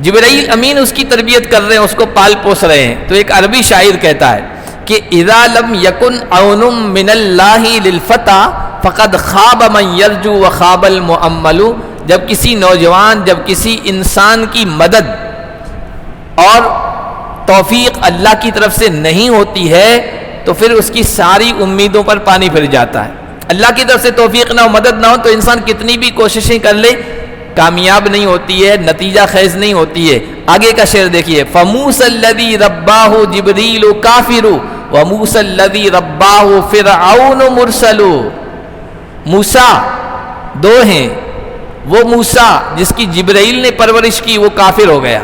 جبرائیل امین اس کی تربیت کر رہے ہیں، اس کو پال پوس رہے ہیں۔ تو ایک عربی شاعر کہتا ہے کہ اذا لم یکن عون من اللہ للفتى فقد خاب من یرجو وخاب المؤمل، جب کسی نوجوان، جب کسی انسان کی مدد اور توفیق اللہ کی طرف سے نہیں ہوتی ہے تو پھر اس کی ساری امیدوں پر پانی پھر جاتا ہے۔ اللہ کی طرف سے توفیق نہ ہو، مدد نہ ہو تو انسان کتنی بھی کوششیں کر لے کامیاب نہیں ہوتی ہے، نتیجہ خیز نہیں ہوتی ہے۔ آگے کا شعر دیکھیے، فَمُوسَى الَّذِي رَبَّاهُ جِبْرِيلُ كَافِرُ وَمُوسَى الَّذِي رَبَّاهُ فِرْعَوْنُ مُرْسَلُ۔ موسیٰ دو ہیں، وہ موسیٰ جس کی جبرائیل نے پرورش کی وہ کافر ہو گیا،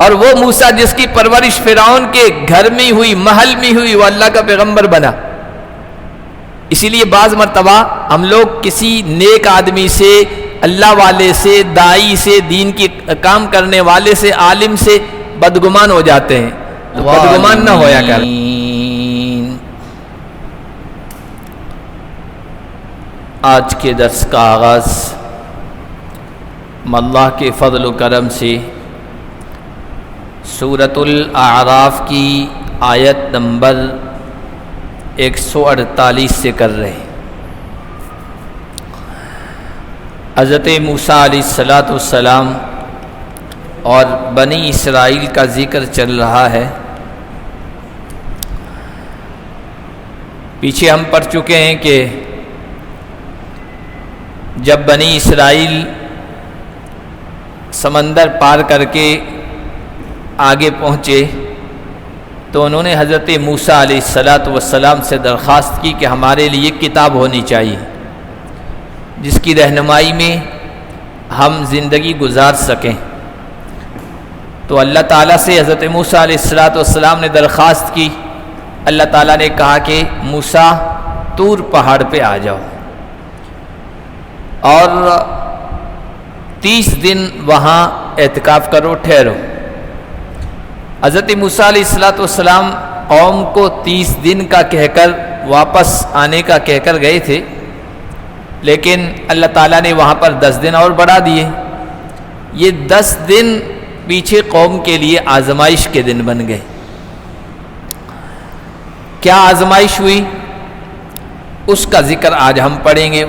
اور وہ موسیٰ جس کی پرورش فرعون کے گھر میں ہوئی، محل میں ہوئی، وہ اللہ کا پیغمبر بنا۔ اسی لیے بعض مرتبہ ہم لوگ کسی نیک آدمی سے، اللہ والے سے، دائی سے، دین کی کام کرنے والے سے، عالم سے بدگمان ہو جاتے ہیں، تو بدگمان نہ ہویا کر۔ آج کے درس کا آغاز اللہ کے فضل و کرم سے سورۃ الاعراف کی آیت نمبر 148 سے کر رہے ہیں۔ حضرت موسیٰ علیہ السلام اور بنی اسرائیل کا ذکر چل رہا ہے۔ پیچھے ہم پڑھ چکے ہیں کہ جب بنی اسرائیل سمندر پار کر کے آگے پہنچے تو انہوں نے حضرت موسیٰ علیہ السلام سے درخواست کی کہ ہمارے لیے کتاب ہونی چاہیے جس کی رہنمائی میں ہم زندگی گزار سکیں۔ تو اللہ تعالیٰ سے حضرت موسیٰ علیہ السلام نے درخواست کی۔ اللہ تعالیٰ نے کہا کہ موسیٰ طور پہاڑ پہ آ جاؤ اور 30 دن وہاں اعتکاف کرو، ٹھہرو۔ حضرت موسیٰ علیہ السلام قوم کو 30 دن کا کہہ کر واپس آنے کا کہہ کر گئے تھے، لیکن اللہ تعالیٰ نے وہاں پر 10 دن اور بڑھا دیے۔ یہ 10 دن پیچھے قوم کے لیے آزمائش کے دن بن گئے۔ کیا آزمائش ہوئی اس کا ذکر آج ہم پڑھیں گے۔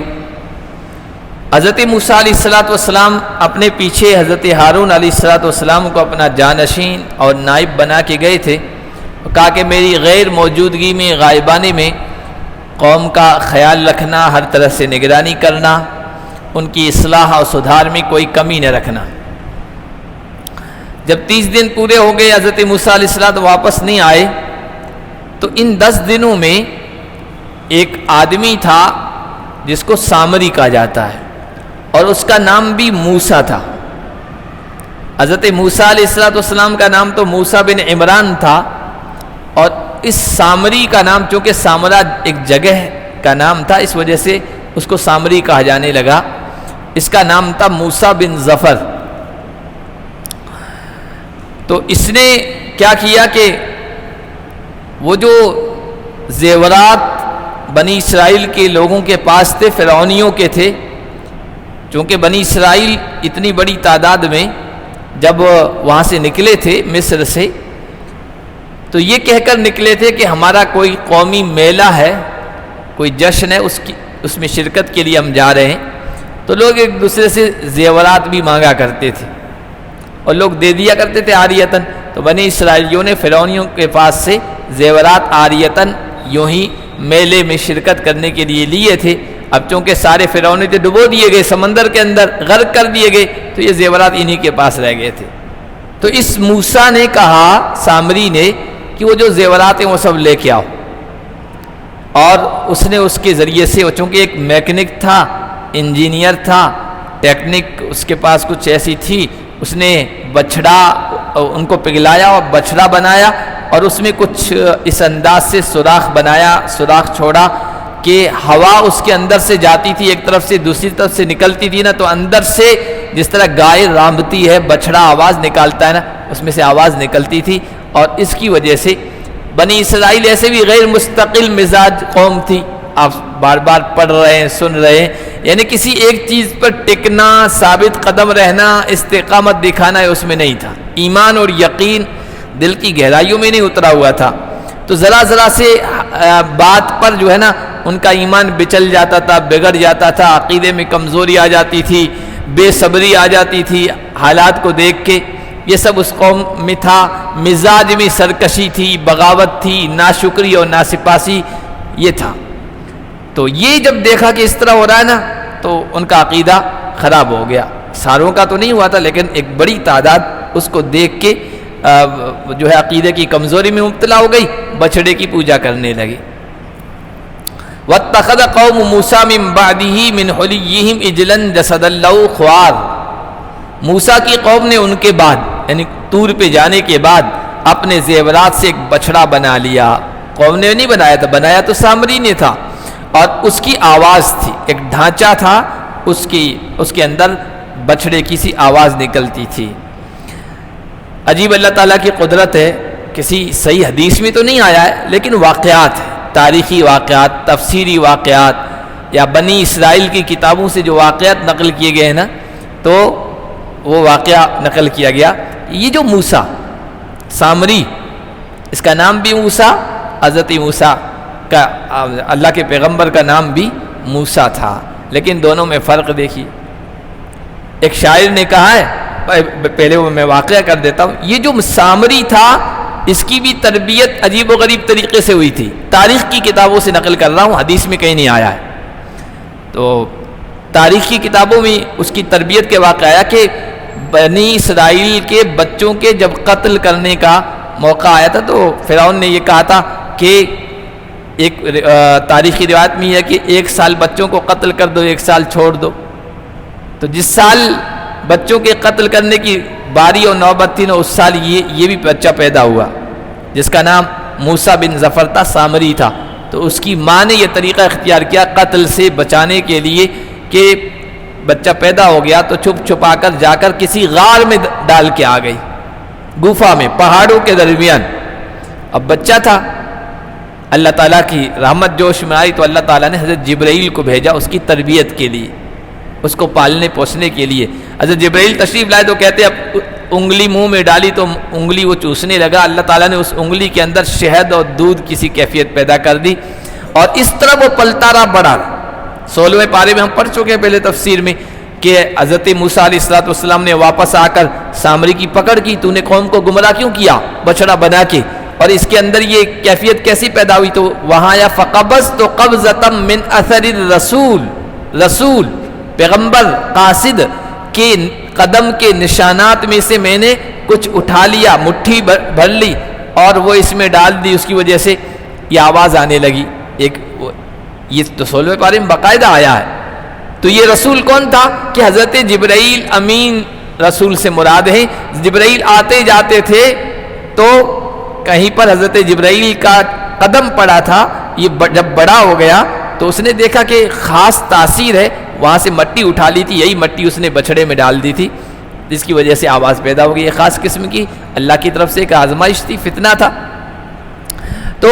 حضرت موسیٰ علیہ السلام اپنے پیچھے حضرت ہارون علیہ السلام کو اپنا جانشین اور نائب بنا کے گئے تھے، کہا کہ میری غیر موجودگی میں، غائبانے میں قوم کا خیال رکھنا، ہر طرح سے نگرانی کرنا، ان کی اصلاح اور سدھار میں کوئی کمی نہ رکھنا۔ جب 30 دن پورے ہو گئے، حضرت موسیٰ علیہ السلام واپس نہیں آئے، تو ان 10 دنوں میں ایک آدمی تھا جس کو سامری کہا جاتا ہے، اور اس کا نام بھی موسیٰ تھا۔ حضرت موسیٰ علیہ السلام کا نام تو موسیٰ بن عمران تھا، اور اس سامری کا نام، چونکہ سامرا ایک جگہ کا نام تھا، اس وجہ سے اس کو سامری کہا جانے لگا۔ اس کا نام تھا موسیٰ بن ظفر۔ تو اس نے کیا کیا کہ وہ جو زیورات بنی اسرائیل کے لوگوں کے پاس تھے، فرعونیوں کے تھے، چونکہ بنی اسرائیل اتنی بڑی تعداد میں جب وہاں سے نکلے تھے مصر سے، تو یہ کہہ کر نکلے تھے کہ ہمارا کوئی قومی میلہ ہے، کوئی جشن ہے، اس میں شرکت کے لیے ہم جا رہے ہیں۔ تو لوگ ایک دوسرے سے زیورات بھی مانگا کرتے تھے اور لوگ دے دیا کرتے تھے عاریتاً۔ تو بنی اسرائیلیوں نے فرعونیوں کے پاس سے زیورات عاریتاً یوں ہی میلے میں شرکت کرنے کے لیے لیے تھے۔ اب چونکہ سارے فرعونی تو ڈبو دیے گئے سمندر کے اندر، غرق کر دیے گئے، تو یہ زیورات انہی کے پاس رہ گئے تھے۔ تو اس موسیٰ نے کہا، سامری نے، کہ وہ جو زیورات ہیں وہ سب لے کے آؤ، اور اس نے اس کے ذریعے سے، چونکہ ایک میکینک تھا، انجینئر تھا، ٹیکنک اس کے پاس کچھ ایسی تھی، اس نے بچھڑا ان کو پگھلایا اور بچھڑا بنایا، اور اس میں کچھ اس انداز سے سوراخ بنایا، سوراخ چھوڑا کہ ہوا اس کے اندر سے جاتی تھی، ایک طرف سے دوسری طرف سے نکلتی تھی نا، تو اندر سے جس طرح گائے رانبتی ہے، بچھڑا آواز نکالتا ہے نا، اس میں سے آواز نکلتی تھی، اور اس کی وجہ سے بنی اسرائیل ایسے بھی غیر مستقل مزاج قوم تھی، آپ بار بار پڑھ رہے ہیں، سن رہے ہیں، یعنی کسی ایک چیز پر ٹکنا، ثابت قدم رہنا، استقامت دکھانا اس میں نہیں تھا. ایمان اور یقین دل کی گہرائیوں میں نہیں اترا ہوا تھا. تو ذرا ذرا سے بات پر جو ہے نا ان کا ایمان بچل جاتا تھا، بگڑ جاتا تھا، عقیدے میں کمزوری آ جاتی تھی، بے صبری آ جاتی تھی حالات کو دیکھ کے. یہ سب اس قوم میں تھا. مزاج میں سرکشی تھی، بغاوت تھی، ناشکری اور ناسپاسی یہ تھا. تو یہ جب دیکھا کہ اس طرح ہو رہا ہے نا تو ان کا عقیدہ خراب ہو گیا. ساروں کا تو نہیں ہوا تھا لیکن ایک بڑی تعداد اس کو دیکھ کے جو ہے عقیدے کی کمزوری میں مبتلا ہو گئی، بچڑے کی پوجا کرنے لگی. وَاتَّخَذَ قَوْمُ مُوسَىٰ مِن بَعْدِهِ مِنْ حُلِيِّهِمْ عِجْلًا جَسَدًا لَّهُ خُوَارٌ. موسیٰ کی قوم نے ان کے بعد یعنی طور پہ جانے کے بعد اپنے زیورات سے ایک بچڑا بنا لیا. قوم نے نہیں بنایا تھا، بنایا تو سامری نے تھا، اور اس کی آواز تھی، ایک ڈھانچہ تھا، اس کے اندر بچڑے کی سی آواز نکلتی تھی. عجیب اللہ تعالیٰ کی قدرت ہے. کسی صحیح حدیث میں تو نہیں آیا ہے لیکن واقعات ہیں، تاریخی واقعات، تفسیری واقعات یا بنی اسرائیل کی کتابوں سے جو واقعات نقل کیے گئے ہیں نا تو وہ واقعہ نقل کیا گیا. یہ جو موسیٰ سامری، اس کا نام بھی موسیٰ، حضرت موسیٰ کا اللہ کے پیغمبر کا نام بھی موسیٰ تھا، لیکن دونوں میں فرق دیکھیے. ایک شاعر نے کہا ہے، پہلے وہ میں واقعہ کر دیتا ہوں. یہ جو سامری تھا اس کی بھی تربیت عجیب و غریب طریقے سے ہوئی تھی. تاریخ کی کتابوں سے نقل کر رہا ہوں، حدیث میں کہیں نہیں آیا ہے. تو تاریخ کی کتابوں میں اس کی تربیت کے واقعہ آیا کہ بنی اسرائیل کے بچوں کے جب قتل کرنے کا موقع آیا تھا تو فرعون نے یہ کہا تھا کہ ایک تاریخی روایت میں یہ ہے کہ 1 سال بچوں کو قتل کر دو، 1 سال چھوڑ دو. تو جس سال بچوں کے قتل کرنے کی باری اور نوبت تھی نا اس سال یہ بھی بچہ پیدا ہوا جس کا نام موسیٰ بن ظفر تھا، سامری تھا. تو اس کی ماں نے یہ طریقہ اختیار کیا قتل سے بچانے کے لیے کہ بچہ پیدا ہو گیا تو چھپ چھپا کر جا کر کسی غار میں ڈال کے آ گئی، گفا میں، پہاڑوں کے درمیان. اب بچہ تھا، اللہ تعالیٰ کی رحمت جوش میں آئی تو اللہ تعالیٰ نے حضرت جبرائیل کو بھیجا اس کی تربیت کے لیے، اس کو پالنے پوسنے کے لیے. حضرت جبرائیل تشریف لائے تو کہتے اب انگلی منہ میں ڈالی تو انگلی وہ چوسنے لگا. اللہ تعالیٰ نے اس انگلی کے اندر شہد اور دودھ کسی کیفیت پیدا کر دی اور اس طرح وہ پلتا رہا، بڑا. 16ویں پارے میں ہم پڑھ چکے ہیں پہلے تفسیر میں کہ حضرت موسیٰ علیہ السلام نے واپس آ کر سامری کی پکڑ کی، تو نے قوم کو گمراہ کیوں کیا بچڑا بنا کے، اور اس کے اندر یہ کیفیت کیسی پیدا ہوئی. تو وہاں یا فقبضت قبضۃ من اثر الرسول، رسول پیغمبر قاصد کے قدم کے نشانات میں سے میں نے کچھ اٹھا لیا، مٹھی بھر لی اور وہ اس میں ڈال دی، اس کی وجہ سے یہ آواز آنے لگی. یہ تو 16ویں پارے میں باقاعدہ آیا ہے. تو یہ رسول کون تھا کہ حضرت جبرائیل امین رسول سے مراد ہے. جبرائیل آتے جاتے تھے تو کہیں پر حضرت جبرائیل کا قدم پڑا تھا. یہ جب بڑا ہو گیا تو اس نے دیکھا کہ خاص تاثیر ہے، وہاں سے مٹی اٹھا لی تھی، یہی مٹی اس نے بچڑے میں ڈال دی تھی جس کی وجہ سے آواز پیدا ہو گئی. یہ خاص قسم کی اللہ کی طرف سے ایک آزمائش تھی، فتنہ تھا. تو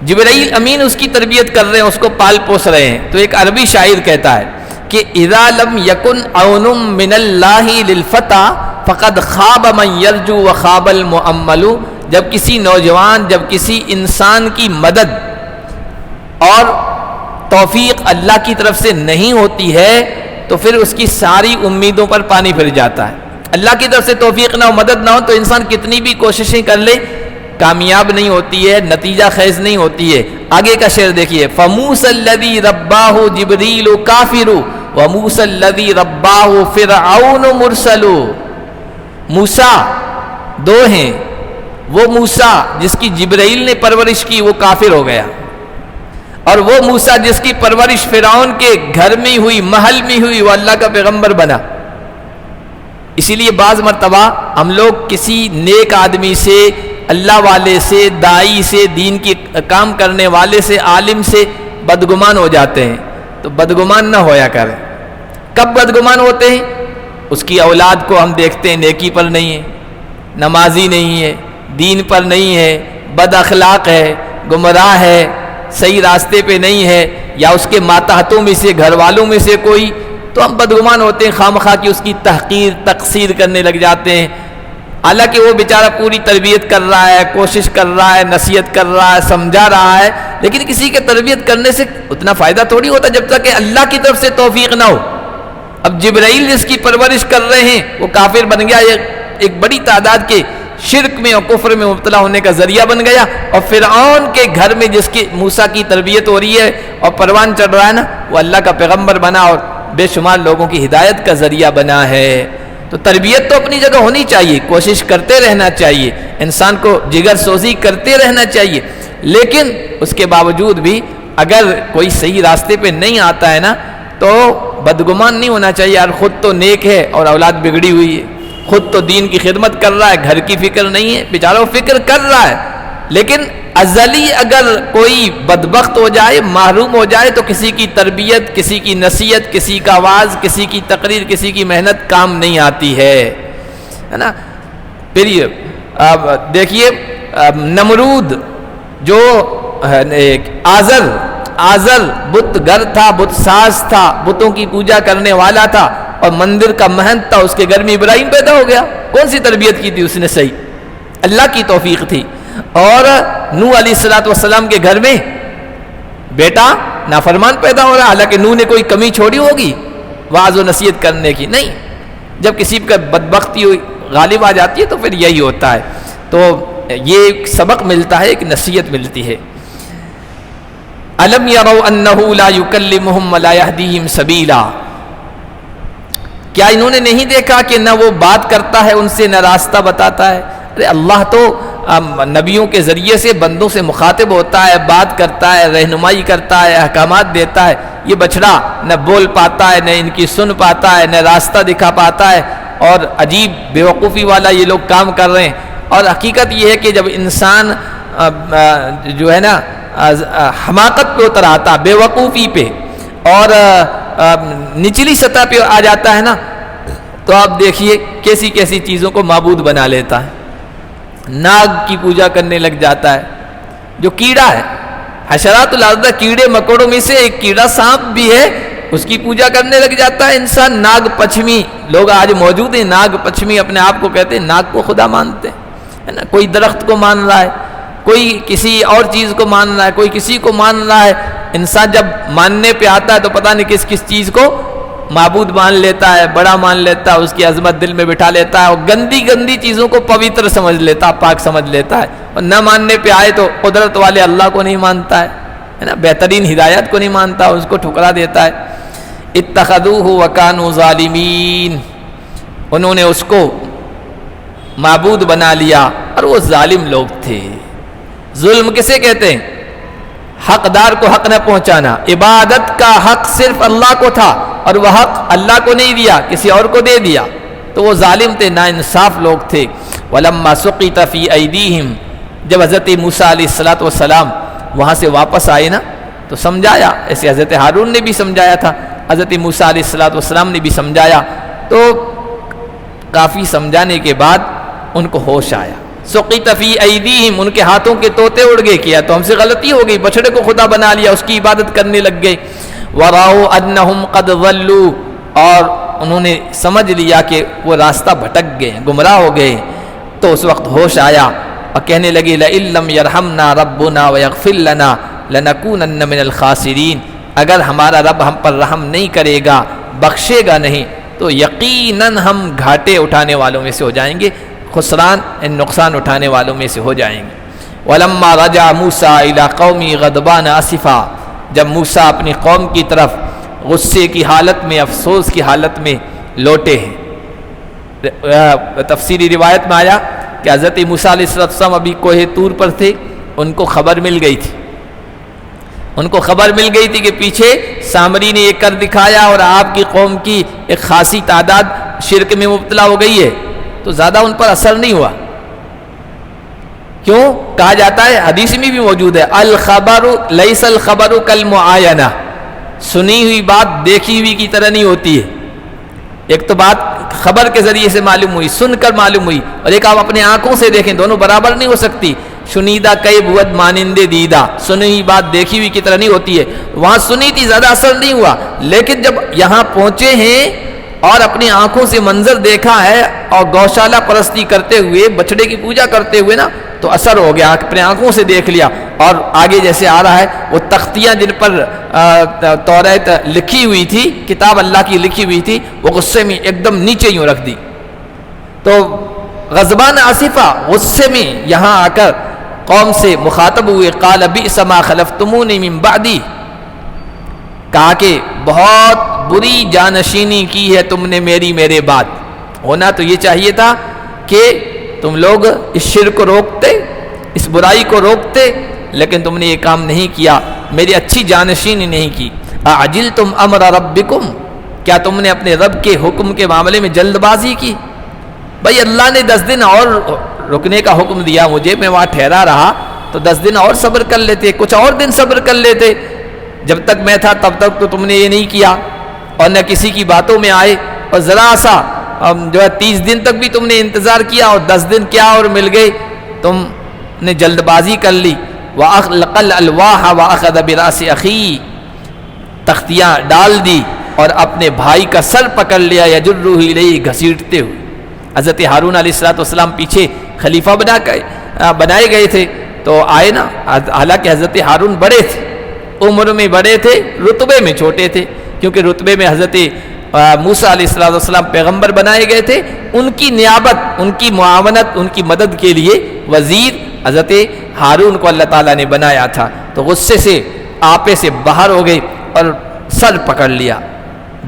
جبرائیل امین اس کی تربیت کر رہے ہیں، اس کو پال پوس رہے ہیں. تو ایک عربی شاعر کہتا ہے کہ اذا لم یکن عون من اللہ للفتى فقد خاب من یرجو وخاب المؤمل. جب کسی نوجوان، جب کسی انسان کی مدد اور توفیق اللہ کی طرف سے نہیں ہوتی ہے تو پھر اس کی ساری امیدوں پر پانی پھر جاتا ہے. اللہ کی طرف سے توفیق نہ ہو، مدد نہ ہو تو انسان کتنی بھی کوششیں کر لے کامیاب نہیں ہوتی ہے، نتیجہ خیز نہیں ہوتی ہے. آگے کا شعر دیکھیے، فَمُوسَى الَّذِي رَبَّاهُ جِبْرِيلُ كَافِرُ وَمُوسَى الَّذِي رَبَّاهُ فِرْعَوْنُ مُرْسَلُ. موسیٰ دو ہیں، وہ موسیٰ جس کی جبرائیل نے پرورش کی وہ کافر ہو گیا، اور وہ موسیٰ جس کی پرورش فرعون کے گھر میں ہوئی، محل میں ہوئی، وہ اللہ کا پیغمبر بنا. اسی لیے بعض مرتبہ ہم لوگ کسی نیک آدمی سے، اللہ والے سے، دائی سے، دین کی کام کرنے والے سے، عالم سے بدگمان ہو جاتے ہیں. تو بدگمان نہ ہویا کریں. کب بدگمان ہوتے ہیں؟ اس کی اولاد کو ہم دیکھتے ہیں نیکی پر نہیں ہے، نمازی نہیں ہے، دین پر نہیں ہے، بد اخلاق ہے، گمراہ ہے، صحیح راستے پہ نہیں ہے، یا اس کے ماتحتوں میں سے، گھر والوں میں سے کوئی، تو ہم بدگمان ہوتے ہیں، خواہ کی اس کی تحقیر تقصیر کرنے لگ جاتے ہیں، حالانکہ وہ بیچارہ پوری تربیت کر رہا ہے، کوشش کر رہا ہے، نصیحت کر رہا ہے، سمجھا رہا ہے، لیکن کسی کے تربیت کرنے سے اتنا فائدہ تھوڑی ہوتا جب تک کہ اللہ کی طرف سے توفیق نہ ہو۔ اب جبرائیل جس کی پرورش کر رہے ہیں وہ کافر بن گیا، ایک بڑی تعداد کے شرک میں اور کفر میں مبتلا ہونے کا ذریعہ بن گیا، اور فرعون کے گھر میں جس کی موسیٰ کی تربیت ہو رہی ہے اور پروان چڑھ رہا ہے نا، وہ اللہ کا پیغمبر بنا اور بے شمار لوگوں کی ہدایت کا ذریعہ بنا ہے۔ تو تربیت تو اپنی جگہ ہونی چاہیے، کوشش کرتے رہنا چاہیے، انسان کو جگر سوزی کرتے رہنا چاہیے، لیکن اس کے باوجود بھی اگر کوئی صحیح راستے پہ نہیں آتا ہے نا تو بدگمان نہیں ہونا چاہیے، یار خود تو نیک ہے اور اولاد بگڑی ہوئی ہے، خود تو دین کی خدمت کر رہا ہے، گھر کی فکر نہیں ہے، بیچارہ وہ فکر کر رہا ہے، لیکن ازلی اگر کوئی بدبخت ہو جائے، محروم ہو جائے، تو کسی کی تربیت، کسی کی نصیحت، کسی کا آواز، کسی کی تقریر، کسی کی محنت کام نہیں آتی ہے نا۔ پھر یہ دیکھیے نمرود جو آزر بت گر تھا، بت ساز تھا، بتوں کی پوجا کرنے والا تھا اور مندر کا مہنت تھا، اس کے گھر میں ابراہیم پیدا ہو گیا، کون سی تربیت کی تھی اس نے صحیح؟ اللہ کی توفیق تھی۔ اور نوح علیہ السلام کے گھر میں بیٹا نافرمان پیدا ہو رہا، حالانکہ نوح نے کوئی کمی چھوڑی ہوگی وعظ و نصیحت کرنے کی؟ نہیں، جب کسی کا بدبختی غالب آ جاتی ہے تو پھر یہی ہوتا ہے۔ تو یہ ایک سبق ملتا ہے، ایک نصیحت ملتی ہے۔ الم یروا انہ لا یکلمہم ولا یہدیہم سبیلا، کیا انہوں نے نہیں دیکھا کہ نہ وہ بات کرتا ہے ان سے، نہ راستہ بتاتا ہے؟ ارے اللہ تو نبیوں کے ذریعے سے بندوں سے مخاطب ہوتا ہے، بات کرتا ہے، رہنمائی کرتا ہے، احکامات دیتا ہے۔ یہ بچڑا نہ بول پاتا ہے، نہ ان کی سن پاتا ہے، نہ راستہ دکھا پاتا ہے، اور عجیب بیوقوفی والا یہ لوگ کام کر رہے ہیں۔ اور حقیقت یہ ہے کہ جب انسان جو ہے نا حماقت پہ اتر آتا، بے وقوفی پہ اور نچلی سطح پہ آ جاتا ہے نا، تو آپ دیکھیے کیسی کیسی چیزوں کو معبود بنا لیتا ہے۔ ناگ کی پوجا کرنے لگ جاتا ہے، جو کیڑا ہے، حشرات الارض، کیڑے مکوڑوں میں سے ایک کیڑا سانپ بھی ہے، اس کی پوجا کرنے لگ جاتا ہے انسان۔ ناگ پچھمی لوگ آج موجود ہیں، ناگ پچھمی اپنے آپ کو کہتے ہیں، ناگ کو خدا مانتے ہیں نا۔ کوئی درخت کو مان رہا ہے، کوئی کسی اور چیز کو مان رہا ہے، کوئی کسی کو مان رہا ہے۔ انسان جب ماننے پہ آتا ہے تو پتہ نہیں کس کس چیز کو معبود مان لیتا ہے، بڑا مان لیتا ہے، اس کی عظمت دل میں بٹھا لیتا ہے، اور گندی گندی چیزوں کو پوتر سمجھ لیتا ہے، پاک سمجھ لیتا ہے، اور نہ ماننے پہ آئے تو قدرت والے اللہ کو نہیں مانتا ہے نا، بہترین ہدایت کو نہیں مانتا، اس کو ٹھکرا دیتا ہے۔ اتخذوہ وکانوا ظالمین، انہوں نے اس کو معبود بنا لیا اور وہ ظالم لوگ تھے۔ ظلم کسے کہتے ہیں؟ حقدار کو حق نہ پہنچانا۔ عبادت کا حق صرف اللہ کو تھا اور وہ حق اللہ کو نہیں دیا، کسی اور کو دے دیا، تو وہ ظالم تھے، ناانصاف لوگ تھے۔ وَلَمَّا سُقِطَ فِي أَيْدِيهِمْ، جب حضرت موسیٰ علیہ السلام وہاں سے واپس آئے نا تو سمجھایا، ایسے حضرت ہارون نے بھی سمجھایا تھا، حضرت موسیٰ علیہ السلام نے بھی سمجھایا، تو کافی سمجھانے کے بعد ان کو ہوش آیا۔ سُقِطَ فِي أَيْدِيهِمْ، ان کے ہاتھوں کے طوطے اڑ گئے، کیا تو ہم سے غلطی ہو گئی، بچڑے کو خدا بنا لیا، اس کی عبادت کرنے لگ گئے۔ وَرَأَوْا أَنَّهُمْ قَدْ ضَلُّوا، اور انہوں نے سمجھ لیا کہ وہ راستہ بھٹک گئے، گمراہ ہو گئے، تو اس وقت ہوش آیا اور کہنے لگے لَإِن لَّمْ يَرْحَمْنَا رَبُّنَا وَيَغْفِرْ لَنَا لَنَكُونَنَّ مِنَ الْخَاسِرِينَ، اگر ہمارا رب ہم پر رحم نہیں کرے گا، بخشے گا نہیں، تو یقیناً ہم گھاٹے اٹھانے والوں میں سے ہو جائیں گے، خسران نقصان اٹھانے والوں میں سے ہو جائیں گے۔ وَلَمَّا رَجَعَ مُوسَىٰ إِلَىٰ قَوْمِهِ غَضْبَانَ آسِفًا، جب موسیٰ اپنی قوم کی طرف غصے کی حالت میں، افسوس کی حالت میں لوٹے ہیں۔ تفسیری روایت میں آیا کہ حضرت موسیٰ علیہ السلام ابھی کوہ طور پر تھے، ان کو خبر مل گئی تھی، ان کو خبر مل گئی تھی کہ پیچھے سامری نے یہ کر دکھایا اور آپ کی قوم کی ایک خاصی تعداد شرک میں مبتلا ہو گئی ہے، تو زیادہ ان پر اثر نہیں ہوا۔ کیوں؟ کہا جاتا ہے، حدیث میں بھی موجود ہے، الخبر لیس الخبر کالمعاینہ، سنی ہوئی بات دیکھی ہوئی کی طرح نہیں ہوتی ہے۔ ایک تو بات خبر کے ذریعے سے معلوم ہوئی، سن کر معلوم ہوئی، اور ایک آپ اپنے آنکھوں سے دیکھیں، دونوں برابر نہیں ہو سکتی۔ شنیدہ کئی بود مانندے دیدہ، سنی ہوئی بات دیکھی ہوئی کی طرح نہیں ہوتی ہے. وہاں سنی تھی، زیادہ اثر نہیں ہوا، لیکن جب یہاں پہنچے ہیں اور اپنی آنکھوں سے منظر دیکھا ہے اور گوشالہ پرستی کرتے ہوئے، بچڑے کی پوجا کرتے ہوئے نا، تو اثر ہو گیا، اپنے آنکھوں سے دیکھ لیا. اور آگے جیسے آ رہا ہے وہ تختیاں جن پر توریت لکھی ہوئی تھی، کتاب اللہ کی لکھی ہوئی تھی، وہ غصے میں ایک دم نیچے یوں رکھ دی. تو غضبان آصفہ غصے میں یہاں آ کر قوم سے مخاطب ہوئے. قال بئس ما خلفتمونی من بعدی، کہا کہ بہت بری جانشینی کی ہے تم نے میرے بعد. ہونا تو یہ چاہیے تھا کہ تم لوگ اس شرک کو روکتے، اس برائی کو روکتے، لیکن تم نے یہ کام نہیں کیا، میری اچھی جانشینی نہیں کی. اعجلتم امر ربکم، کیا تم نے اپنے رب کے حکم کے معاملے میں جلد بازی کی؟ بھائی اللہ نے 10 دن اور رکنے کا حکم دیا مجھے، میں وہاں ٹھہرا رہا تو 10 دن اور صبر کر لیتے، کچھ اور دن صبر کر لیتے. جب تک میں تھا تب تک تو تم نے یہ نہیں کیا اور نہ کسی کی باتوں میں آئے، اور ذرا سا جو ہے 30 دن تک بھی تم نے انتظار کیا، اور 10 دن کیا اور مل گئے، تم نے جلد بازی کر لی. وَأَخْلَقَ الْأَلْوَاحَ وَأَخَذَ بِرَأْسِ أَخِيهِ، تختیاں ڈال دی اور اپنے بھائی کا سر پکڑ لیا، يَجُرُّهُ إِلَيْهِ، گھسیٹتے ہوئے. حضرت ہارون علیہ السلام پیچھے خلیفہ بنائے گئے تھے تو آئے نا، حالانکہ حضرت ہارون بڑے تھے، عمر میں بڑے تھے، رتبے میں چھوٹے تھے، کیونکہ رتبے میں حضرت موسیٰ علیہ السلام پیغمبر بنائے گئے تھے. ان کی نیابت، ان کی معاونت، ان کی مدد کے لیے وزیر حضرت ہارون کو اللہ تعالیٰ نے بنایا تھا. تو غصے سے آپے سے باہر ہو گئے اور سر پکڑ لیا،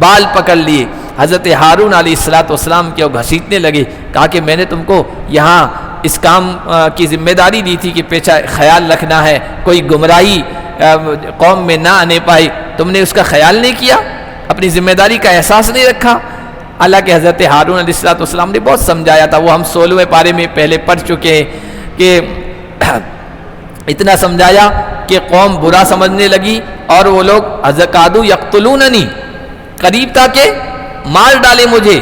بال پکڑ لیے. حضرت ہارون علیہ السلام کے وہ گھسیٹنے لگے. کہا کہ میں نے تم کو یہاں اس کام کی ذمہ داری دی تھی کہ پیچھا خیال رکھنا ہے، کوئی گمراہی قوم میں نہ آنے پائے، تم نے اس کا خیال نہیں کیا، اپنی ذمہ داری کا احساس نہیں رکھا. حالانکہ حضرت ہارون علیہ السلام نے بہت سمجھایا تھا، وہ ہم 16ویں پارے میں پہلے پڑھ چکے ہیں کہ اتنا سمجھایا کہ قوم برا سمجھنے لگی اور وہ لوگ قادو یقتلوننی، قریب تھا کہ مار ڈالے مجھے.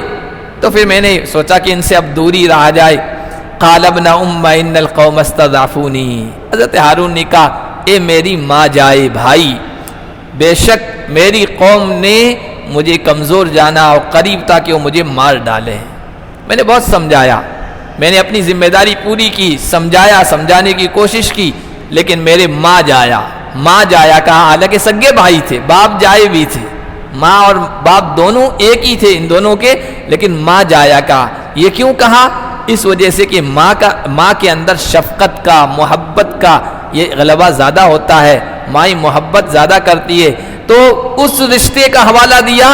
تو پھر میں نے سوچا کہ ان سے اب دوری رہا جائے. قال ابن ام ان القوم استضعفونی، حضرت ہارون نے کہا اے میری ماں جائے بھائی، بے شک میری قوم نے مجھے کمزور جانا اور قریب تھا کہ وہ مجھے مار ڈالے. میں نے بہت سمجھایا، میں نے اپنی ذمہ داری پوری کی، سمجھایا، سمجھانے کی کوشش کی، لیکن میرے ماں جایا کہا. حالانکہ سگے بھائی تھے، باپ جائے بھی تھے، ماں اور باپ دونوں ایک ہی تھے ان دونوں کے، لیکن ماں جایا کہا. یہ کیوں کہا؟ اس وجہ سے کہ ماں کے اندر شفقت کا، محبت کا یہ غلبہ زیادہ ہوتا ہے، ماں محبت زیادہ کرتی ہے. تو اس رشتے کا حوالہ دیا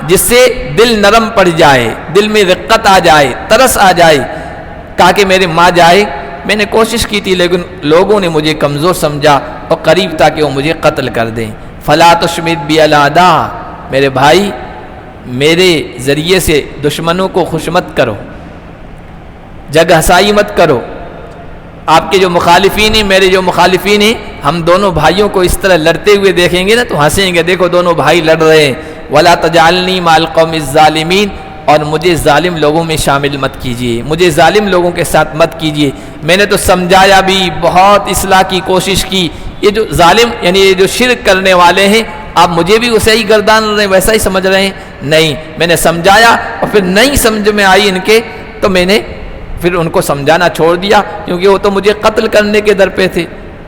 جس سے دل نرم پڑ جائے، دل میں رقت آ جائے، ترس آ جائے. کہا کہ میرے ماں جائے. میں نے کوشش کی تھی لیکن لوگوں نے مجھے کمزور سمجھا اور قریب تھا کہ وہ مجھے قتل کر دیں. فلا تشمت بی الاعداء، میرے بھائی میرے ذریعے سے دشمنوں کو خوش مت کرو، جگ ہسائی مت کرو. آپ کے جو مخالفین ہیں، میرے جو مخالفین ہیں، ہم دونوں بھائیوں کو اس طرح لڑتے ہوئے دیکھیں گے نا تو ہنسیں گے، دیکھو دونوں بھائی لڑ رہے ہیں. ولا تجعلنی مع القوم الظالمین، اور مجھے ظالم لوگوں میں شامل مت کیجیے، مجھے ظالم لوگوں کے ساتھ مت کیجیے. میں نے تو سمجھایا بھی، بہت اصلاح کی کوشش کی. یہ جو ظالم یعنی یہ جو شرک کرنے والے ہیں، آپ مجھے بھی اسے ہی گردان رہے ہیں، ویسا ہی سمجھ رہے ہیں؟ نہیں، میں نے سمجھایا اور پھر نہیں سمجھ میں آئی ان کے تو میں نے پھر ان کو سمجھانا چھوڑ دیا، کیونکہ وہ تو مجھے قتل کرنے کے در پہ تھے.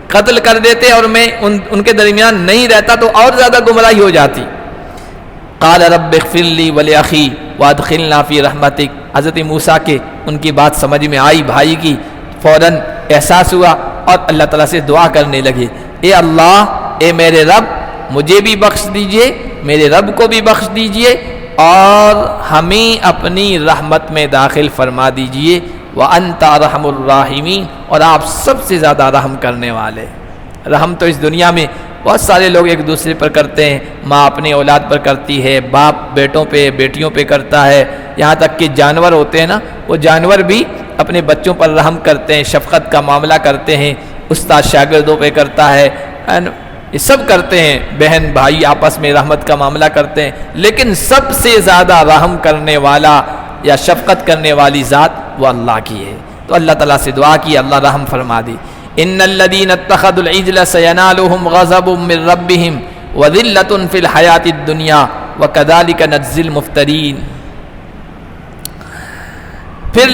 قتل کر دیتے اور میں ان کے درمیان نہیں رہتا تو اور زیادہ گمراہی ہو جاتی. قال رب اغفر لی ولاخی وادخلنا فی رحمتک. حضرت موسیٰ کے ان کی بات سمجھ میں آئی بھائی کی، فوراً احساس ہوا اور اللہ تعالیٰ سے دعا کرنے لگے، اے اللہ، اے میرے رب، مجھے بھی بخش دیجئے، میرے رب کو بھی بخش دیجئے اور ہمیں اپنی رحمت میں داخل فرما دیجئے. وَأَنْتَ أَرْحَمُ الرَّاحِمِينَ، اور آپ سب سے زیادہ رحم کرنے والے. رحم تو اس دنیا میں بہت سارے لوگ ایک دوسرے پر کرتے ہیں، ماں اپنی اولاد پر کرتی ہے، باپ بیٹوں پہ، بیٹیوں پہ کرتا ہے، یہاں تک کہ جانور ہوتے ہیں نا، وہ جانور بھی اپنے بچوں پر رحم کرتے ہیں، شفقت کا معاملہ کرتے ہیں. استاد شاگردوں پہ کرتا ہے، یہ سب کرتے ہیں، بہن بھائی آپس میں رحمت کا معاملہ کرتے ہیں. لیکن سب سے زیادہ رحم کرنے والا یا شفقت کرنے والی ذات وہ اللہ کی ہے. تو اللہ تعالیٰ سے دعا کی، اللہ رحم فرما دی. ان الذین اتخذوا العجل سینالهم غضب من ربهم وذلۃ فی الحیاۃ الدنیا وکذالک نجزی المفترین۔ پھر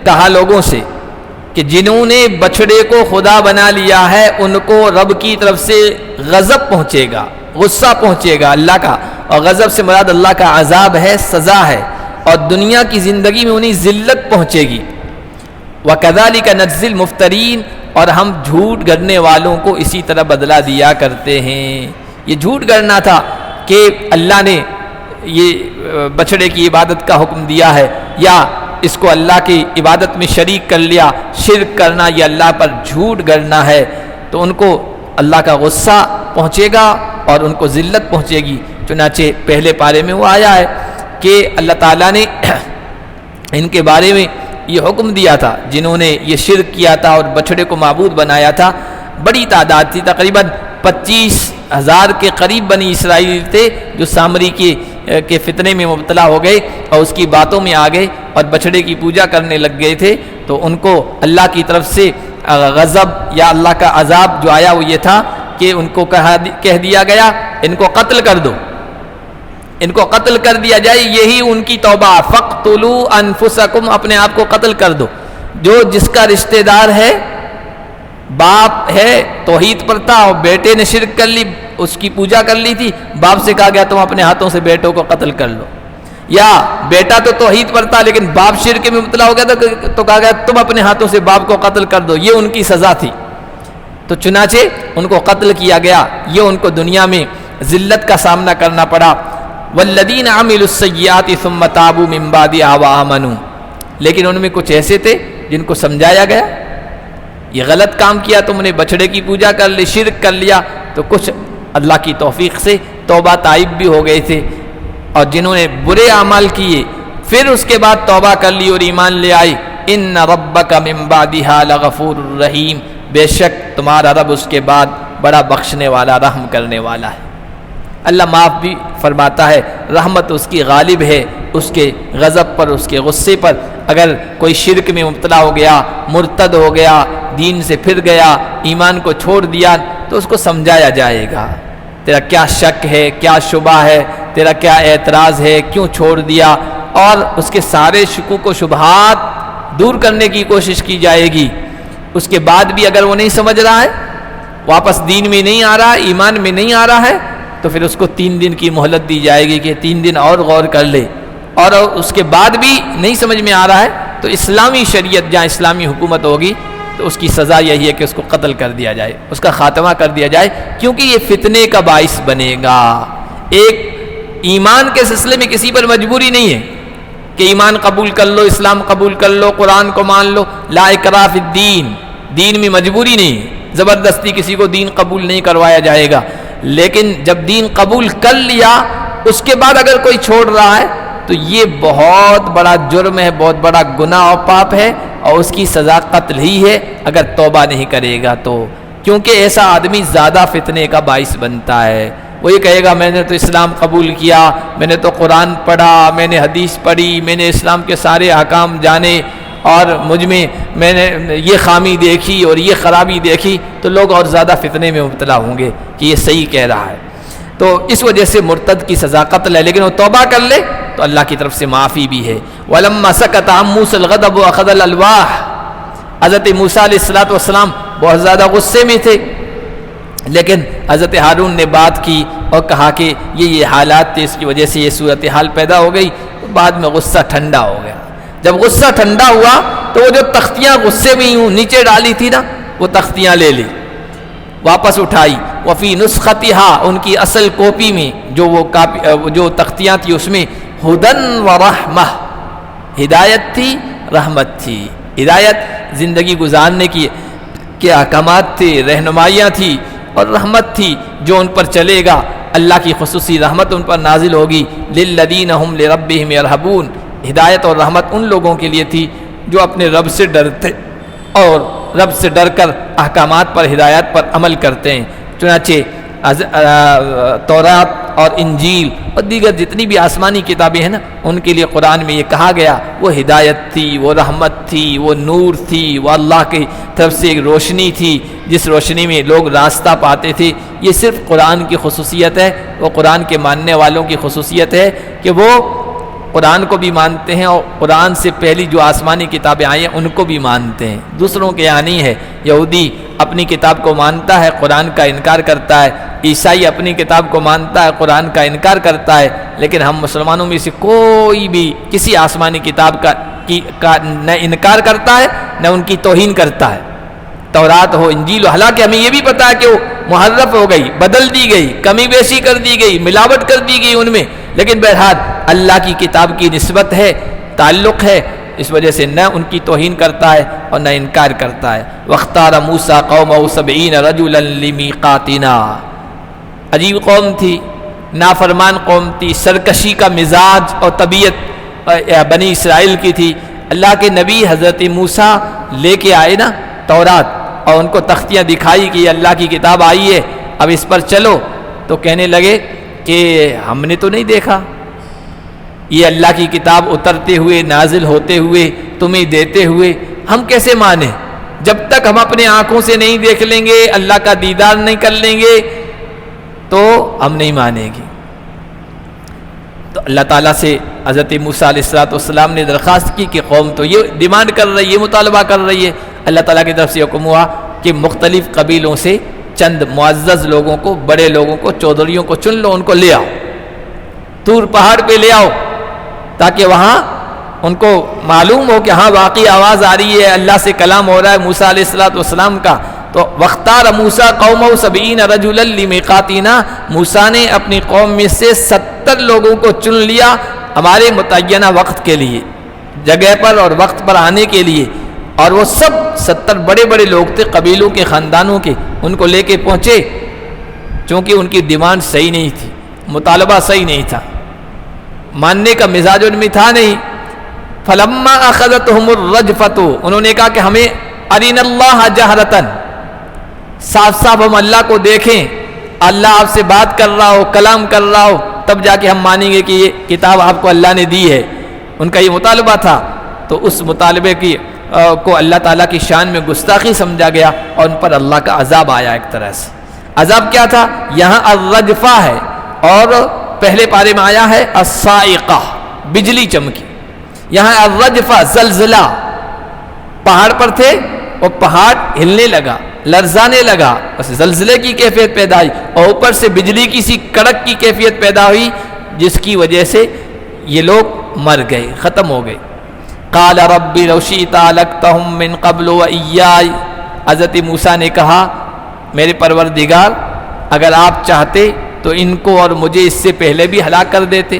کہا لوگوں سے کہ جنہوں نے بچھڑے کو خدا بنا لیا ہے ان کو رب کی طرف سے غضب پہنچے گا، غصہ پہنچے گا اللہ کا، اور غضب سے مراد اللہ کا عذاب ہے، سزا ہے، اور دنیا کی زندگی میں انہیں ذلت پہنچے گی۔ وَكَذَلِكَ نَجْزِي الْمُفْتَرِينَ، اور ہم جھوٹ گڑنے والوں کو اسی طرح بدلہ دیا کرتے ہیں۔ یہ جھوٹ گڑنا تھا کہ اللہ نے یہ بچھڑے کی عبادت کا حکم دیا ہے یا اس کو اللہ کی عبادت میں شریک کر لیا، شرک کرنا یہ اللہ پر جھوٹ گڑنا ہے، تو ان کو اللہ کا غصہ پہنچے گا اور ان کو ذلت پہنچے گی۔ چنانچہ پہلے پارے میں وہ آیا ہے کہ اللہ تعالیٰ نے ان کے بارے میں یہ حکم دیا تھا جنہوں نے یہ شرک کیا تھا اور بچھڑے کو معبود بنایا تھا۔ بڑی تعداد تھی، تقریباً 25,000 کے قریب بنی اسرائیل تھے جو سامری کے فتنے میں مبتلا ہو گئے اور اس کی باتوں میں آ گئے اور بچھڑے کی پوجا کرنے لگ گئے تھے، تو ان کو اللہ کی طرف سے غضب یا اللہ کا عذاب جو آیا وہ یہ تھا کہ ان کو کہہ دیا گیا ان کو قتل کر دو، ان کو قتل کر دیا جائے، یہی ان کی توبہ، فَاقْتُلُوا أَنفُسَكُمْ، اپنے آپ کو قتل کر دو۔ جو جس کا رشتہ دار ہے، باپ ہے توحید پر تھا اور بیٹے نے شرک کر لی، اس کی پوجا کر لی تھی، باپ سے کہا گیا تم اپنے ہاتھوں سے بیٹوں کو قتل کر لو، یا بیٹا تو توحید پر تھا لیکن باپ شرک میں مبتلا ہو گیا تو کہا گیا تم اپنے ہاتھوں سے باپ کو قتل کر دو، یہ ان کی سزا تھی۔ تو چنانچہ ان کو قتل کیا گیا، یہ ان کو دنیا میں ذلت کا سامنا کرنا پڑا۔ والذین عملوا السیئات ثم تابوا من بعدها وآمنوا، لیکن ان میں کچھ ایسے تھے جن کو سمجھایا گیا یہ غلط کام کیا تم نے، بچھڑے کی پوجا کر لی، شرک کر لیا، تو کچھ اللہ کی توفیق سے توبہ تائب بھی ہو گئے تھے، اور جنہوں نے برے اعمال کیے پھر اس کے بعد توبہ کر لی اور ایمان لے آئی، ان ربک من بعدها لغفور رحیم، بے شک تمہارا رب اس کے بعد بڑا بخشنے والا، رحم کرنے والا ہے۔ اللہ معاف بھی فرماتا ہے، رحمت اس کی غالب ہے اس کے غضب پر، اس کے غصے پر۔ اگر کوئی شرک میں مبتلا ہو گیا، مرتد ہو گیا، دین سے پھر گیا، ایمان کو چھوڑ دیا، تو اس کو سمجھایا جائے گا تیرا کیا شک ہے، کیا شبہ ہے، تیرا کیا اعتراض ہے، کیوں چھوڑ دیا، اور اس کے سارے شکوک و شبہات دور کرنے کی کوشش کی جائے گی۔ اس کے بعد بھی اگر وہ نہیں سمجھ رہا ہے، واپس دین میں نہیں آ رہا، ایمان میں نہیں آ رہا ہے، تو پھر اس کو 3 دن کی مہلت دی جائے گی کہ 3 دن اور غور کر لے، اور اس کے بعد بھی نہیں سمجھ میں آ رہا ہے تو اسلامی شریعت جہاں اسلامی حکومت ہوگی تو اس کی سزا یہی ہے کہ اس کو قتل کر دیا جائے، اس کا خاتمہ کر دیا جائے، کیونکہ یہ فتنے کا باعث بنے گا۔ ایک ایمان کے سلسلے میں کسی پر مجبوری نہیں ہے کہ ایمان قبول کر لو، اسلام قبول کر لو، قرآن کو مان لو، لا اکراہ فی الدین، دین میں مجبوری نہیں ہے، زبردستی کسی کو دین قبول نہیں کروایا جائے گا۔ لیکن جب دین قبول کر لیا اس کے بعد اگر کوئی چھوڑ رہا ہے تو یہ بہت بڑا جرم ہے، بہت بڑا گناہ اور پاپ ہے، اور اس کی سزا قتل ہی ہے اگر توبہ نہیں کرے گا تو، کیونکہ ایسا آدمی زیادہ فتنے کا باعث بنتا ہے۔ وہ یہ کہے گا میں نے تو اسلام قبول کیا، میں نے تو قرآن پڑھا، میں نے حدیث پڑھی، میں نے اسلام کے سارے احکام جانے، اور مجھ میں نے یہ خامی دیکھی اور یہ خرابی دیکھی، تو لوگ اور زیادہ فتنے میں مبتلا ہوں گے کہ یہ صحیح کہہ رہا ہے۔ تو اس وجہ سے مرتد کی سزا قتل ہے، لیکن وہ توبہ کر لے تو اللہ کی طرف سے معافی بھی ہے۔ وَلَمَّا سَكَتَ عَن مُوسَى الْغَضَبُ وَأَخَذَ الْأَلْوَاحَ، حضرت موسیٰ علیہ السلام بہت زیادہ غصے میں تھے، لیکن حضرت ہارون نے بات کی اور کہا کہ یہ حالات تھے، اس کی وجہ سے یہ صورتحال پیدا ہو گئی، بعد میں غصہ ٹھنڈا ہو گیا۔ جب غصہ ٹھنڈا ہوا تو وہ جو تختیاں غصے میں یوں نیچے ڈالی تھی نا، وہ تختیاں لے لی، واپس اٹھائی۔ وفی نسختہا، ان کی اصل کاپی میں جو تختیاں تھی اس میں ہدن و رحمہ، ہدایت تھی، رحمت تھی۔ ہدایت زندگی گزارنے کی کے احکامات تھے، رہنمائیاں تھی، اور رحمت تھی جو ان پر چلے گا اللہ کی خصوصی رحمت ان پر نازل ہوگی۔ للذین ھم لربہم یرہبون، ہدایت اور رحمت ان لوگوں کے لیے تھی جو اپنے رب سے ڈرتے اور رب سے ڈر کر احکامات پر، ہدایات پر عمل کرتے ہیں۔ چنانچہ تورات اور انجیل اور دیگر جتنی بھی آسمانی کتابیں ہیں نا، ان کے لیے قرآن میں یہ کہا گیا وہ ہدایت تھی، وہ رحمت تھی، وہ نور تھی، وہ اللہ کی طرف سے ایک روشنی تھی جس روشنی میں لوگ راستہ پاتے تھے۔ یہ صرف قرآن کی خصوصیت ہے، وہ قرآن کے ماننے والوں کی خصوصیت ہے کہ وہ قرآن کو بھی مانتے ہیں اور قرآن سے پہلی جو آسمانی کتابیں آئی ہیں ان کو بھی مانتے ہیں۔ دوسروں کے یہاں نہیں ہے، یہودی اپنی کتاب کو مانتا ہے، قرآن کا انکار کرتا ہے، عیسائی اپنی کتاب کو مانتا ہے، قرآن کا انکار کرتا ہے، لیکن ہم مسلمانوں میں سے کوئی بھی کسی آسمانی کتاب کا نہ انکار کرتا ہے نہ ان کی توہین کرتا ہے۔ تورات ہو، انجیل ہو، حالانکہ ہمیں یہ بھی پتا ہے کہ وہ محرف ہو گئی، بدل دی گئی، کمی بیشی کر دی گئی، ملاوٹ کر دی گئی ان میں، لیکن بہرحال اللہ کی کتاب کی نسبت ہے، تعلق ہے، اس وجہ سے نہ ان کی توہین کرتا ہے اور نہ انکار کرتا ہے۔ وَاخْتَارَ مُوسَىٰ قَوْمَهُ 70 رَجُلًا لِمِيقَاتِنَا، عجیب قوم تھی، نافرمان قوم تھی، سرکشی کا مزاج اور طبیعت بنی اسرائیل کی تھی۔ اللہ کے نبی حضرت موسیٰ لے کے آئے نا تورات، اور ان کو تختیاں دکھائی کہ یہ اللہ کی کتاب آئی ہے، اب اس پر چلو، تو کہنے لگے کہ ہم نے تو نہیں دیکھا یہ اللہ کی کتاب اترتے ہوئے، نازل ہوتے ہوئے، تمہیں دیتے ہوئے، ہم کیسے مانیں؟ جب تک ہم اپنے آنکھوں سے نہیں دیکھ لیں گے، اللہ کا دیدار نہیں کر لیں گے تو ہم نہیں مانیں گے۔ تو اللہ تعالیٰ سے حضرت موسیٰ علیہ السلام نے درخواست کی کہ قوم تو یہ ڈیمانڈ کر رہی ہے، یہ مطالبہ کر رہی ہے۔ اللہ تعالیٰ کی طرف سے حکم ہوا کہ مختلف قبیلوں سے چند معزز لوگوں کو، بڑے لوگوں کو، چودھریوں کو چن لو، ان کو لے آؤ، طور پہاڑ پہ لے آؤ، تاکہ وہاں ان کو معلوم ہو کہ ہاں واقعی آواز آ رہی ہے، اللہ سے کلام ہو رہا ہے موسیٰ علیہ السلام کا۔ تو وَاخْتَارَ مُوسَىٰ قَوْمَهُ 70 رَجُلًا لِمِيقَاتِنَا، موسیٰ نے اپنی قوم میں سے 70 لوگوں کو چن لیا ہمارے متعینہ وقت کے لیے، جگہ پر اور وقت پر آنے کے لیے، اور وہ سب 70 بڑے بڑے لوگ تھے، قبیلوں کے، خاندانوں کے، ان کو لے کے پہنچے، چونکہ ان کی ڈیمانڈ صحیح نہیں تھی، مطالبہ صحیح نہیں تھا، ماننے کا مزاج ان میں تھا نہیں۔ فَلَمَّا أَخَذَتْهُمُ الرَّجْفَةُ، انہوں نے کہا کہ ہمیں أَرِنَا اللَّهَ جَهْرَةً، صاف صاف ہم اللہ کو دیکھیں، اللہ آپ سے بات کر رہا ہو، کلام کر رہا ہو، تب جا کے ہم مانیں گے کہ یہ کتاب آپ کو اللہ نے دی ہے۔ ان کا یہ مطالبہ تھا، تو اس مطالبے کو اللہ تعالیٰ کی شان میں گستاخی سمجھا گیا اور ان پر اللہ کا عذاب آیا ایک طرح سے۔ عذاب کیا تھا؟ یہاں الرجفہ ہے، اور پہلے پارے میں آیا ہے الصاعقہ، بجلی چمکی، یہاں الرجفہ زلزلہ، پہاڑ پر تھے اور پہاڑ ہلنے لگا، لرزانے لگا، بس زلزلے کی کیفیت پیدا ہوئی، اور اوپر سے بجلی کی سی کڑک کی کیفیت پیدا ہوئی، جس کی وجہ سے یہ لوگ مر گئے، ختم ہو گئے۔ قال رب لو شئت اهلكتهم من قبل وإياي، حضرت موسیٰ نے کہا میرے پروردگار اگر آپ چاہتے تو ان کو اور مجھے اس سے پہلے بھی ہلاک کر دیتے،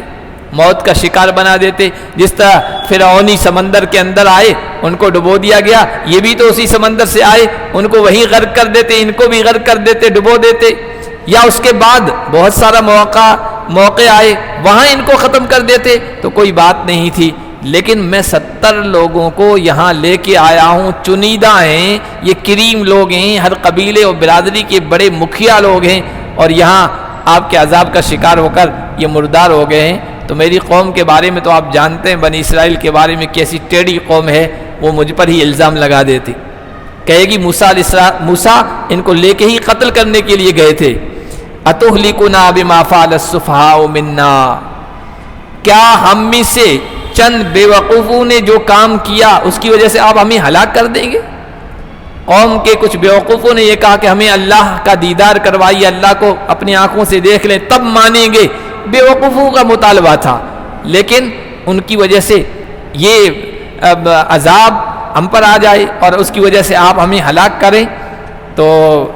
موت کا شکار بنا دیتے، جس طرح فرعونی سمندر کے اندر آئے، ان کو ڈبو دیا گیا، یہ بھی تو اسی سمندر سے آئے، ان کو وہیں غرق کر دیتے، ان کو بھی غرق کر دیتے، ڈبو دیتے، یا اس کے بعد بہت سارا موقع آئے وہاں ان کو ختم کر دیتے، تو کوئی بات نہیں تھی۔ لیکن میں 70 لوگوں کو یہاں لے کے آیا ہوں، چنیدہ ہیں، یہ کریم لوگ ہیں، ہر قبیلے اور برادری کے بڑے مکھیا لوگ ہیں، اور یہاں آپ کے عذاب کا شکار ہو کر یہ مردار ہو گئے ہیں۔ تو میری قوم کے بارے میں تو آپ جانتے ہیں، بنی اسرائیل کے بارے میں کیسی ٹیڑھی قوم ہے، وہ مجھ پر ہی الزام لگا دیتی، کہے گی موسیٰ ان کو لے کے ہی قتل کرنے کے لیے گئے تھے۔ أَتُهْلِكُنَا بِمَا فَعَلَ السُّفَهَاءُ مِنَّا، کیا ہم میں سے چند بے وقوفوں نے جو کام کیا اس کی وجہ سے آپ ہمیں ہلاک کر دیں گے؟ قوم کے کچھ بے وقوفوں نے یہ کہا کہ ہمیں اللہ کا دیدار کروائیے، اللہ کو اپنی آنکھوں سے دیکھ لیں تب مانیں گے، بے وقوفوں کا مطالبہ تھا، لیکن ان کی وجہ سے یہ عذاب ہم پر آ جائے اور اس کی وجہ سے آپ ہمیں ہلاک کریں، تو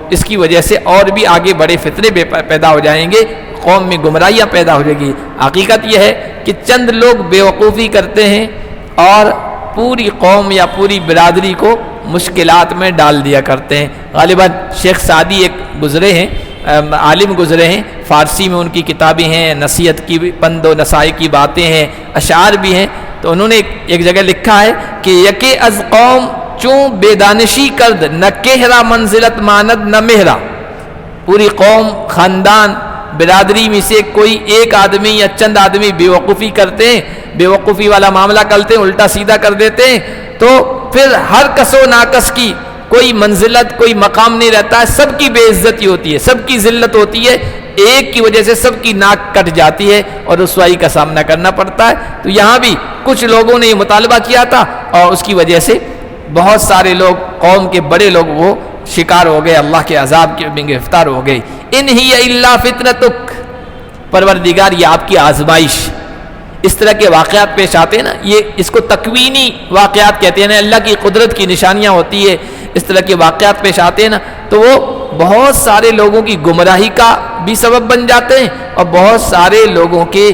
اس کی وجہ سے اور بھی آگے بڑے فتنے پیدا ہو جائیں گے، قوم میں گمراہیاں پیدا ہو جائے گی۔ حقیقت یہ ہے کہ چند لوگ بے وقوفی کرتے ہیں اور پوری قوم یا پوری برادری کو مشکلات میں ڈال دیا کرتے ہیں۔ غالباً شیخ سعدی ایک گزرے ہیں، عالم گزرے ہیں، فارسی میں ان کی کتابیں ہیں، نصیحت کی پند و نصائی کی باتیں ہیں، اشعار بھی ہیں، تو انہوں نے ایک جگہ لکھا ہے کہ یکے از قوم چوں بے دانشی کرد، نہ کہرا منزلت ماند نہ مہرا، پوری قوم، خاندان برادری میں سے کوئی ایک آدمی یا چند آدمی بیوقوفی کرتے ہیں، بیوقوفی والا معاملہ کرتے ہیں، الٹا سیدھا کر دیتے ہیں، تو پھر ہر کس و ناکس کی کوئی منزلت، کوئی مقام نہیں رہتا ہے، سب کی بے عزتی ہوتی ہے، سب کی ذلت ہوتی ہے، ایک کی وجہ سے سب کی ناک کٹ جاتی ہے اور رسوائی کا سامنا کرنا پڑتا ہے۔ تو یہاں بھی کچھ لوگوں نے یہ مطالبہ کیا تھا اور اس کی وجہ سے بہت سارے لوگ، قوم کے بڑے لوگ وہ شکار ہو گئے، اللہ کے عذاب کے میں گرفتار ہو گئے۔ ان ہی الا فتنتک، پروردگار یہ آپ کی آزمائش۔ اس طرح کے واقعات پیش آتے ہیں نا، یہ اس کو تکوینی واقعات کہتے ہیں نا، اللہ کی قدرت کی نشانیاں ہوتی ہے، اس طرح کے واقعات پیش آتے ہیں نا، تو وہ بہت سارے لوگوں کی گمراہی کا بھی سبب بن جاتے ہیں اور بہت سارے لوگوں کے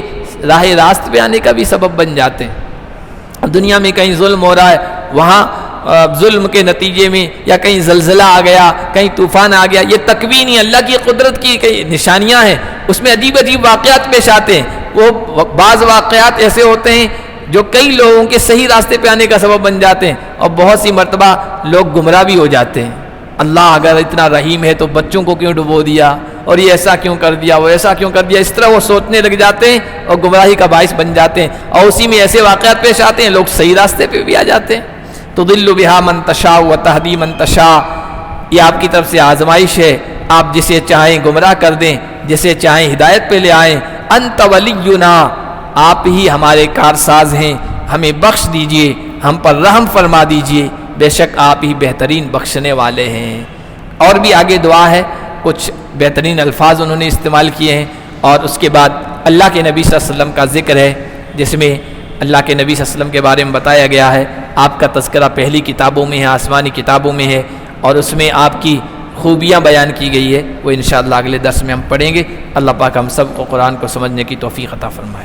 راہ راست پہ آنے کا بھی سبب بن جاتے ہیں۔ دنیا میں کہیں ظلم ہو رہا ہے، وہاں ظلم کے نتیجے میں یا کہیں زلزلہ آ گیا، کہیں طوفان آ گیا، یہ تکوینی اللہ کی قدرت کی کئی نشانیاں ہیں، اس میں عجیب عجیب واقعات پیش آتے ہیں۔ وہ بعض واقعات ایسے ہوتے ہیں جو کئی لوگوں کے صحیح راستے پہ آنے کا سبب بن جاتے ہیں اور بہت سی مرتبہ لوگ گمراہ بھی ہو جاتے ہیں۔ اللہ اگر اتنا رحیم ہے تو بچوں کو کیوں ڈبو دیا، اور یہ ایسا کیوں کر دیا، وہ ایسا کیوں کر دیا، اس طرح وہ سوچنے لگ جاتے ہیں اور گمراہی کا باعث بن جاتے ہیں، اور اسی میں ایسے واقعات پیش آتے ہیں لوگ صحیح راستے پہ بھی آ جاتے ہیں۔ تضل بہا من تشاء وتہدی من تشاء، یہ آپ کی طرف سے آزمائش ہے، آپ جسے چاہیں گمراہ کر دیں، جسے چاہیں ہدایت پہ لے آئیں۔ انت ولینا، آپ ہی ہمارے کارساز ہیں، ہمیں بخش دیجئے، ہم پر رحم فرما دیجئے، بے شک آپ ہی بہترین بخشنے والے ہیں۔ اور بھی آگے دعا ہے، کچھ بہترین الفاظ انہوں نے استعمال کیے ہیں، اور اس کے بعد اللہ کے نبی صلی اللہ علیہ وسلم کا ذکر ہے، جس میں اللہ کے نبی صلی اللہ علیہ وسلم کے بارے میں بتایا گیا ہے، آپ کا تذکرہ پہلی کتابوں میں ہے، آسمانی کتابوں میں ہے، اور اس میں آپ کی خوبیاں بیان کی گئی ہے، وہ انشاءاللہ اگلے درس میں ہم پڑھیں گے۔ اللہ پاک ہم سب کو قرآن کو سمجھنے کی توفیق عطا فرمائے۔